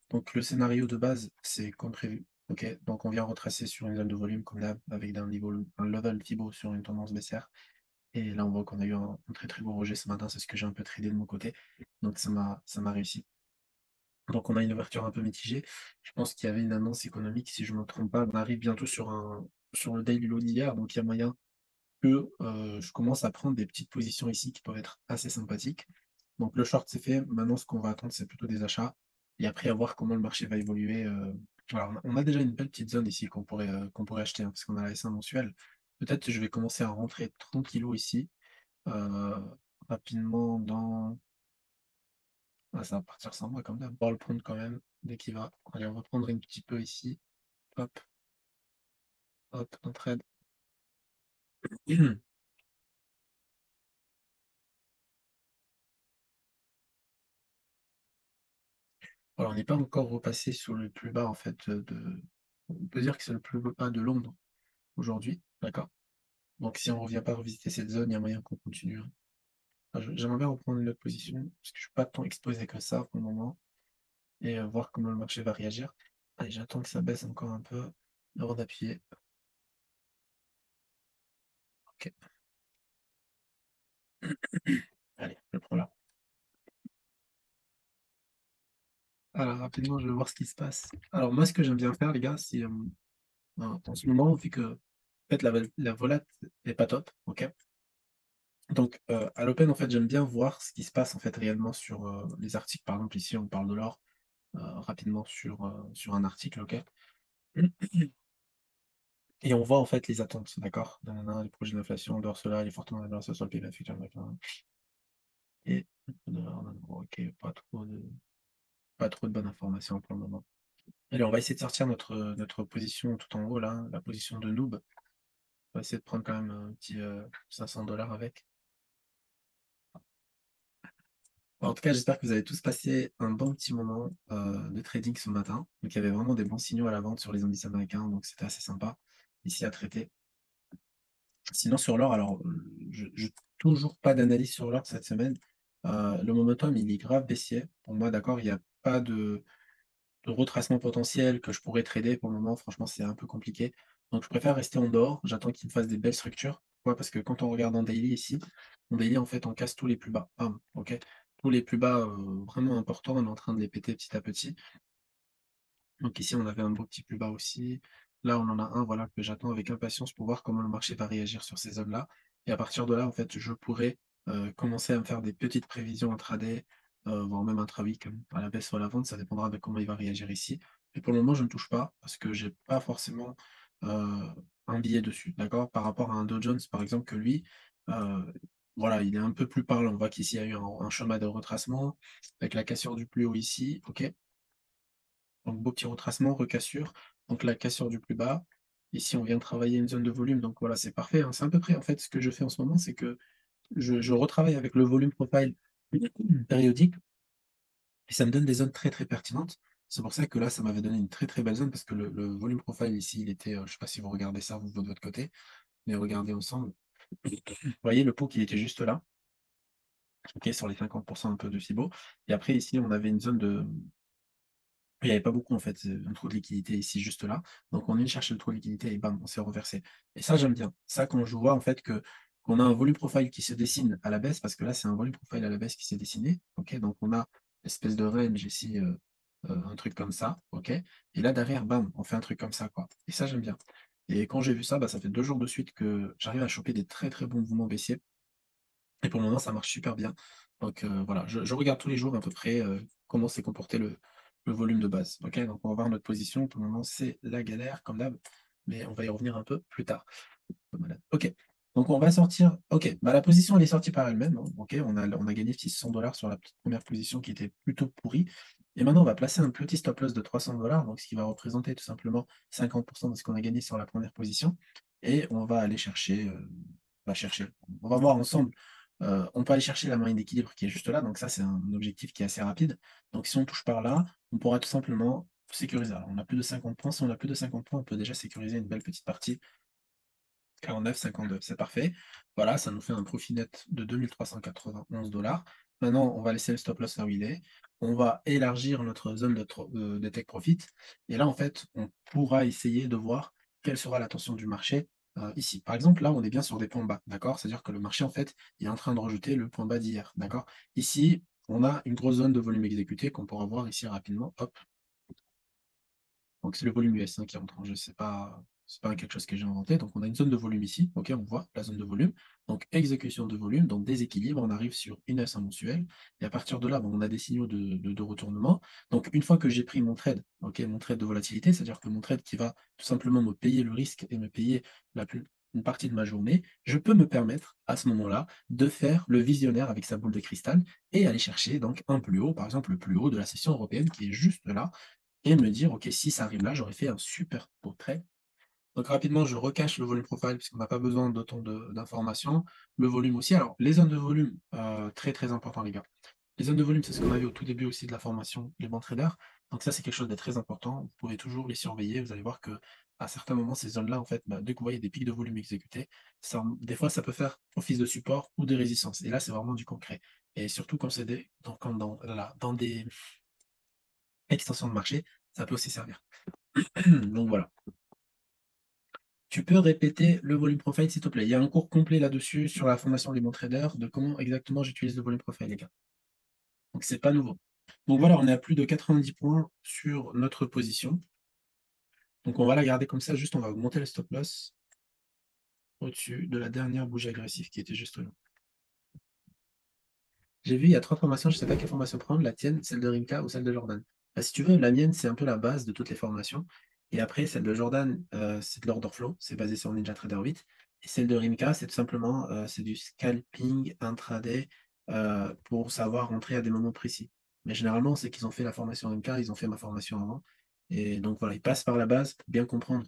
Donc le scénario de base, c'est comme prévu. OK, donc on vient retracer sur une zone de volume comme d'hab, avec un level Fibo sur une tendance baissière. Et là, on voit qu'on a eu un très, très beau rejet ce matin, c'est ce que j'ai un peu tradé de mon côté. Donc ça m'a réussi. Donc on a une ouverture un peu mitigée. Je pense qu'il y avait une annonce économique, si je ne me trompe pas. On arrive bientôt sur le daily low d'hier, donc il y a moyen que, je commence à prendre des petites positions ici qui peuvent être assez sympathiques. Donc le short, c'est fait. Maintenant, ce qu'on va attendre, c'est plutôt des achats et après à voir comment le marché va évoluer, voilà, on a déjà une belle petite zone ici qu'on pourrait acheter, hein, parce qu'on a la S1 mensuelle. Peut-être que je vais commencer à rentrer tranquillou ici, heu, rapidement dans ça va partir sans moi quand même. On va le prendre quand même dès qu'il va. Allez, on va prendre un petit peu ici. Hop, hop, un trade. Alors, on n'est pas encore repassé sur le plus bas en fait, on peut dire que c'est le plus bas de Londres aujourd'hui, d'accord? Donc si on revient pas revisiter cette zone, il y a moyen qu'on continue, hein. Enfin, j'aimerais bien reprendre une autre position, parce que je suis pas tant exposé que ça pour le moment et voir comment le marché va réagir. Allez, j'attends que ça baisse encore un peu avant d'appuyer. OK. Allez, je le prends là. Alors rapidement, je vais voir ce qui se passe. Alors moi, ce que j'aime bien faire les gars, c'est, en ce moment, vu que, en fait, la volat est pas top, OK? Donc, à l'open, en fait, j'aime bien voir ce qui se passe, en fait, réellement sur, les articles. Par exemple, ici, on parle de l'or, rapidement sur un article, OK? Et on voit, en fait, les attentes, d'accord? Nin les projets d'inflation, l'or, cela, il est fortement influencé sur le PIB futur, d'accord, et le dollar, en euros, OK, pas trop de bonnes informations pour le moment. Allez, on va essayer de sortir notre position tout en haut, là, la position de noob. On va essayer de prendre quand même un petit, 500 avec. En tout cas, j'espère que vous avez tous passé un bon petit moment, de trading ce matin. Donc il y avait vraiment des bons signaux à la vente sur les indices américains, donc c'était assez sympa ici à traiter. Sinon sur l'or, alors, je toujours pas d'analyse sur l'or cette semaine. Le momentum, il est grave baissier pour moi, d'accord? Il y a pas de retracement potentiel que je pourrais trader pour le moment. Franchement, c'est un peu compliqué. Donc je préfère rester en dehors. J'attends qu'il me fasse des belles structures. Pourquoi? Parce que quand on regarde en daily ici, en daily, en fait, on casse tous les plus bas. Bam, OK? Tous les plus bas, vraiment importants, on est en train de les péter petit à petit. Donc ici, on avait un beau petit plus bas aussi. Là, on en a un, voilà, que j'attends avec impatience pour voir comment le marché va réagir sur ces zones-là. Et à partir de là, en fait, je pourrais, commencer à me faire des petites prévisions intraday, voire même intra-week, à la baisse ou à la vente, ça dépendra de comment il va réagir ici. Mais pour le moment, je ne touche pas parce que j'ai pas forcément, heu, un billet dessus, d'accord? Par rapport à un Dow Jones, par exemple, que lui, heu, voilà, il est un peu plus parlant. On voit qu'ici, il y a eu un chemin de retracement avec la cassure du plus haut ici, OK? Donc beau petit retracement, recassure, donc la cassure du plus bas. Ici, on vient travailler une zone de volume, donc voilà, c'est parfait, hein. C'est à peu près en fait ce que je fais en ce moment, c'est que je retravaille avec le volume profile périodique et ça me donne des zones très, très pertinentes. C'est pour ça que là, ça m'avait donné une très, très belle zone parce que le volume profile ici, il était, je sais pas si vous regardez ça vous de votre côté, mais regardez ensemble. Vous voyez le pot qui était juste là, OK, sur les 50 un peu de fibo et après ici, on avait une zone de il y avait pas beaucoup en fait, un trou de liquidité ici juste là. Donc on est allé chercher le trou de liquidité et bam, on s'est reversé. Et ça j'aime bien. Ça quand je vois en fait que qu'on a un volume profile qui se dessine à la baisse, parce que là c'est un volume profile à la baisse qui s'est dessiné, OK? Donc on a espèce de range ici, un truc comme ça, OK? Et là derrière, bam, on fait un truc comme ça quoi. Et ça j'aime bien. Et quand j'ai vu ça, bah, ça fait 2 jours de suite que j'arrive à choper des très, très bons mouvements baissiers et pour le moment ça marche super bien. Donc voilà, je regarde tous les jours à peu près, comment s'est comporté le volume de base. OK? Donc on va voir notre position. Pour le moment, c'est la galère comme d'hab, mais on va y revenir un peu plus tard. Malade. OK. Donc on va sortir OK, bah, la position elle est sortie par elle-même, hein. OK, on a gagné 600 sur la petite première position qui était plutôt pourrie et maintenant on va placer un petit stop loss de 300 donc ce qui va représenter tout simplement 50 de ce qu'on a gagné sur la première position et on va aller chercher, on va voir ensemble, on peut aller chercher la moyenne d'équilibre qui est juste là, donc ça c'est un objectif qui est assez rapide. Donc si on touche par là, on pourra tout simplement sécuriser. Alors on a plus de 50 points, si on a plus de 50 points, on peut déjà sécuriser une belle petite partie 49,52, c'est parfait. Voilà, ça nous fait un profit net de 2 391 $. Maintenant, on va laisser le stop loss là où il est. On va élargir notre zone de take profit et là, en fait, on pourra essayer de voir quelle sera la tension du marché, ici. Par exemple, là, on est bien sur des points bas, d'accord? C'est-à-dire que le marché, en fait, il est en train de rejeter le point bas d'hier, d'accord? Ici, on a une grosse zone de volume exécuté qu'on pourra voir ici rapidement. Hop. Donc c'est le volume US, hein, qui rentre en jeu, c'est pas quelque chose que j'ai inventé. Donc on a une zone de volume ici, OK, on voit la zone de volume. Donc exécution de volume, donc déséquilibre, on arrive sur une S1 mensuelle et à partir de là, bon, on a des signaux de retournement. Donc une fois que j'ai pris mon trade, OK, mon trade de volatilité, c'est-à-dire que mon trade qui va tout simplement me payer le risque et me payer la plus une partie de ma journée, je peux me permettre à ce moment-là de faire le visionnaire avec sa boule de cristal et aller chercher donc un plus haut, par exemple le plus haut de la session européenne qui est juste là et me dire: «OK, si ça arrive là, j'aurais fait un super beau trade». Donc rapidement, je recache le volume profile puisqu'on n'a pas besoin d'autant d'informations. Le volume aussi. Alors les zones de volume, très, très important les gars. Les zones de volume, c'est ce qu'on a vu au tout début aussi de la formation, les bons traders. Donc ça, c'est quelque chose de très important. Vous pouvez toujours les surveiller. Vous allez voir que à certains moments, ces zones-là, en fait, bah, dès que vous voyez des pics de volume exécutés, ça des fois, ça peut faire office de support ou de résistance et là, c'est vraiment du concret et surtout quand c'est des dans des extensions de marché, ça peut aussi servir. Donc voilà. Tu peux répéter le volume profile, s'il te plaît? Il y a un cours complet là-dessus sur la formation des bons traders, de comment exactement j'utilise le volume profile, les gars. Donc c'est pas nouveau. Donc voilà, on est à plus de 90 points sur notre position. Donc on va la garder comme ça, juste on va augmenter le stop loss au-dessus de la dernière bougie agressive qui était juste là. J'ai vu, il y a 3 formations, je sais pas quelle formation prendre, la tienne, celle de Rimka ou celle de Jordan. Bah, si tu veux, la mienne, c'est un peu la base de toutes les formations et après celle de Jordan, c'est de l'order flow, c'est basé sur NinjaTrader 8 et celle de Rimka, c'est tout simplement, c'est du scalping intraday, pour savoir rentrer à des moments précis. Mais généralement, c'est qu'ils ont fait la formation Rimka, ils ont fait ma formation avant et donc voilà, ils passent par la base pour bien comprendre,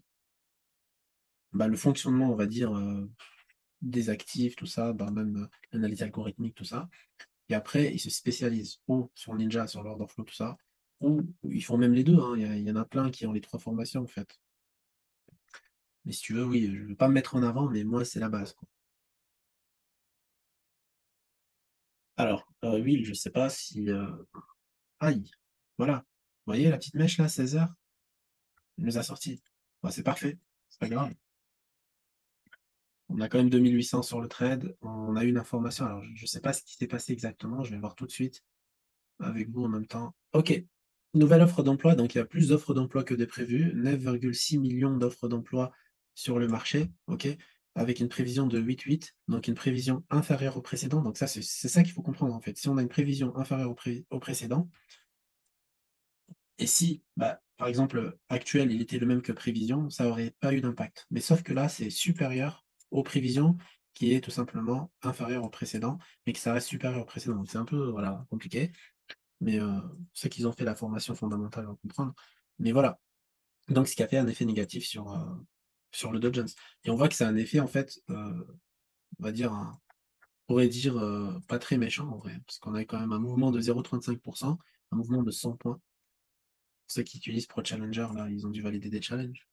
bah, le fonctionnement, on va dire, des actifs, tout ça, bah, même, l'analyse algorithmique, tout ça. Et après, ils se spécialisent ou sur Ninja, sur l'Order Flow, tout ça, ou ils font même les 2, hein. Il y en a plein qui ont les 3 formations, en fait. Mais si tu veux, oui, je ne veux pas me mettre en avant, mais moi, c'est la base, quoi. Alors, huile, je sais pas si, aïe! Voilà. Vous voyez la petite mèche là, 16 heures. Il nous a sorti. Bah, c'est parfait, c'est pas grave. On a quand même 2 800 sur le trade. On a eu une information, alors je sais pas ce qui s'est passé exactement, je vais voir tout de suite avec vous en même temps. OK. Nouvelle offre d'emploi, donc il y a plus d'offres d'emploi que de prévu, 9,6 millions d'offres d'emploi sur le marché, OK? Avec une prévision de 8,8, donc une prévision inférieure au précédent. Donc ça, c'est ça qu'il faut comprendre, en fait. Si on a une prévision inférieure au précédent et si, bah, par exemple, actuel, il était le même que prévision, ça aurait pas eu d'impact. Mais sauf que là, c'est supérieur aux prévisions qui est tout simplement inférieur au précédent, mais que ça reste supérieur au précédent. Donc c'est un peu, voilà, compliqué. Mais ceux qui ont fait la formation fondamentale vont comprendre. Mais voilà, donc ce qui a fait un effet négatif sur le Dow Jones et on voit que c'est un effet en fait, on va dire un on pourrait dire, pas très méchant en vrai, parce qu'on a quand même un mouvement de 0,35, un mouvement de 100 points. Ceux qui utilisent Pro Challenger là, ils ont dû valider des challenges.